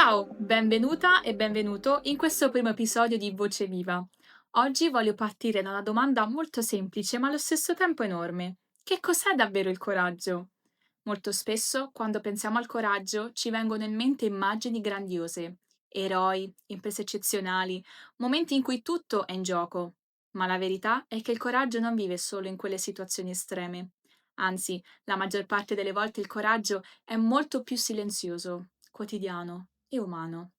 Ciao, benvenuta e benvenuto in questo primo episodio di Voce Viva. Oggi voglio partire da una domanda molto semplice ma allo stesso tempo enorme. Che cos'è davvero il coraggio? Molto spesso, quando pensiamo al coraggio, ci vengono in mente immagini grandiose, eroi, imprese eccezionali, momenti in cui tutto è in gioco. Ma la verità è che il coraggio non vive solo in quelle situazioni estreme. Anzi, la maggior parte delle volte il coraggio è molto più silenzioso, quotidiano e umano.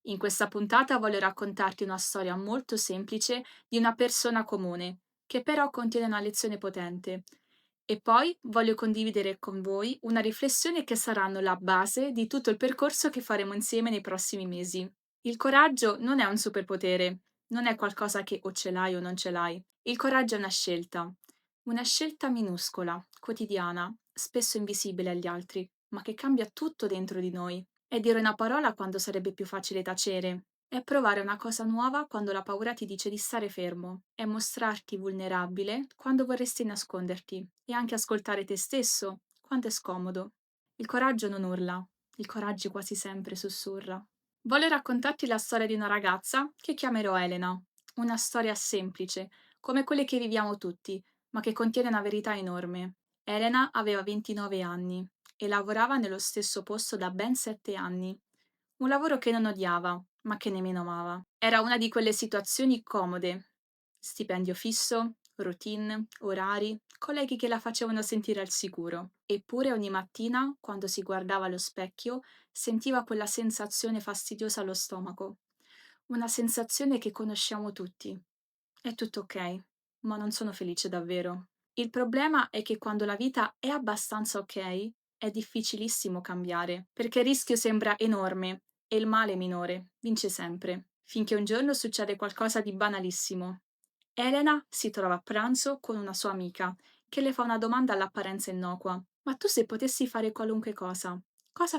In questa puntata voglio raccontarti una storia molto semplice di una persona comune, che però contiene una lezione potente. E poi voglio condividere con voi una riflessione che saranno la base di tutto il percorso che faremo insieme nei prossimi mesi. Il coraggio non è un superpotere, non è qualcosa che o ce l'hai o non ce l'hai. Il coraggio è una scelta minuscola, quotidiana, spesso invisibile agli altri, ma che cambia tutto dentro di noi. È dire una parola quando sarebbe più facile tacere. È provare una cosa nuova quando la paura ti dice di stare fermo. È mostrarti vulnerabile quando vorresti nasconderti. E anche ascoltare te stesso quando è scomodo. Il coraggio non urla, il coraggio quasi sempre sussurra. Voglio raccontarti la storia di una ragazza che chiamerò Elena. Una storia semplice, come quelle che viviamo tutti, ma che contiene una verità enorme. Elena aveva 29 anni e lavorava nello stesso posto da ben 7 anni. Un lavoro che non odiava, ma che nemmeno amava. Era una di quelle situazioni comode. Stipendio fisso, routine, orari, colleghi che la facevano sentire al sicuro. Eppure ogni mattina, quando si guardava allo specchio, sentiva quella sensazione fastidiosa allo stomaco. Una sensazione che conosciamo tutti. È tutto ok, ma non sono felice davvero. Il problema è che quando la vita è abbastanza ok, è difficilissimo cambiare, perché il rischio sembra enorme e il male minore vince sempre, finché un giorno succede qualcosa di banalissimo. Elena si trova a pranzo con una sua amica, che le fa una domanda all'apparenza innocua. Ma tu se potessi fare qualunque cosa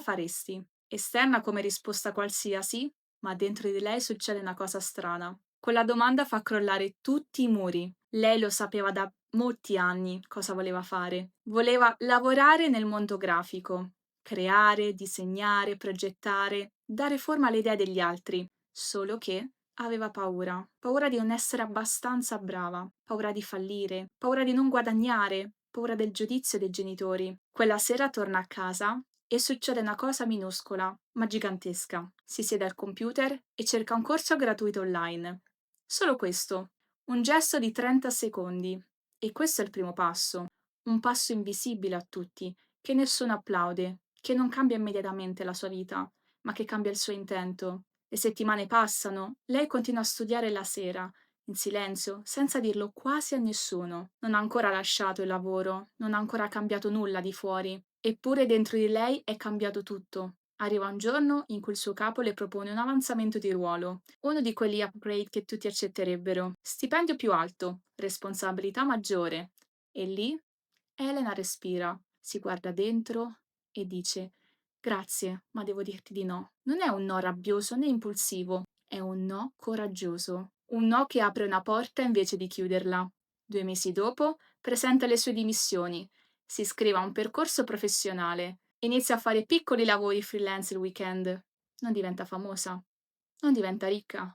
faresti? Esterna come risposta qualsiasi, ma dentro di lei succede una cosa strana. Quella domanda fa crollare tutti i muri. Lei lo sapeva da molti anni cosa voleva fare. Voleva lavorare nel mondo grafico, creare, disegnare, progettare, dare forma alle idee degli altri. Solo che aveva paura di non essere abbastanza brava, paura di fallire, paura di non guadagnare, paura del giudizio dei genitori. Quella sera torna a casa e succede una cosa minuscola, ma gigantesca. Si siede al computer e cerca un corso gratuito online. Solo questo, un gesto di 30 secondi. E questo è il primo passo, un passo invisibile a tutti, che nessuno applaude, che non cambia immediatamente la sua vita, ma che cambia il suo intento. Le settimane passano, lei continua a studiare la sera, in silenzio, senza dirlo quasi a nessuno. Non ha ancora lasciato il lavoro, non ha ancora cambiato nulla di fuori. Eppure dentro di lei è cambiato tutto. Arriva un giorno in cui il suo capo le propone un avanzamento di ruolo, uno di quegli upgrade che tutti accetterebbero. Stipendio più alto, responsabilità maggiore. E lì Elena respira, si guarda dentro e dice: Grazie, ma devo dirti di no. Non è un no rabbioso né impulsivo, è un no coraggioso. Un no che apre una porta invece di chiuderla. 2 mesi dopo presenta le sue dimissioni, si iscrive a un percorso professionale, inizia a fare piccoli lavori freelance il weekend. Non diventa famosa, non diventa ricca,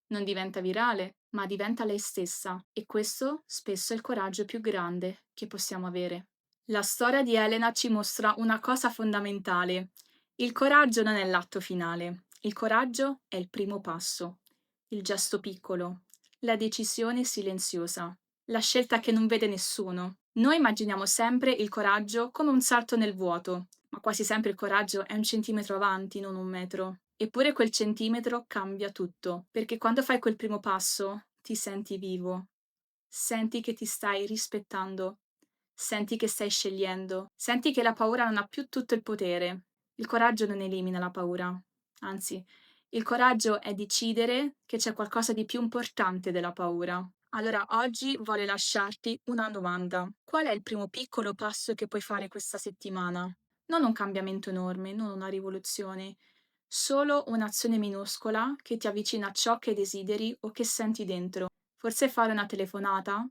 non diventa virale, ma diventa lei stessa. E questo spesso è il coraggio più grande che possiamo avere. La storia di Elena ci mostra una cosa fondamentale. Il coraggio non è l'atto finale, il coraggio è il primo passo, il gesto piccolo, la decisione silenziosa, la scelta che non vede nessuno. Noi immaginiamo sempre il coraggio come un salto nel vuoto, ma quasi sempre il coraggio è un centimetro avanti, non un metro. Eppure quel centimetro cambia tutto, perché quando fai quel primo passo ti senti vivo, senti che ti stai rispettando, senti che stai scegliendo, senti che la paura non ha più tutto il potere. Il coraggio non elimina la paura, anzi, il coraggio è decidere che c'è qualcosa di più importante della paura. Allora, oggi voglio lasciarti una domanda. Qual è il primo piccolo passo che puoi fare questa settimana? Non un cambiamento enorme, non una rivoluzione, solo un'azione minuscola che ti avvicina a ciò che desideri o che senti dentro. Forse fare una telefonata?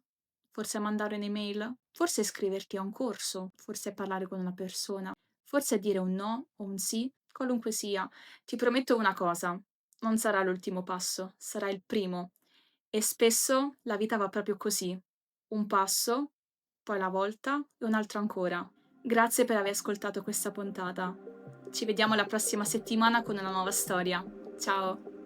Forse mandare un'email? Forse iscriverti a un corso? Forse parlare con una persona? Forse dire un no o un sì qualunque sia. Ti prometto una cosa, non sarà l'ultimo passo, sarà il primo. E spesso la vita va proprio così, un passo, poi una volta e un altro ancora. Grazie per aver ascoltato questa puntata. Ci vediamo la prossima settimana con una nuova storia. Ciao!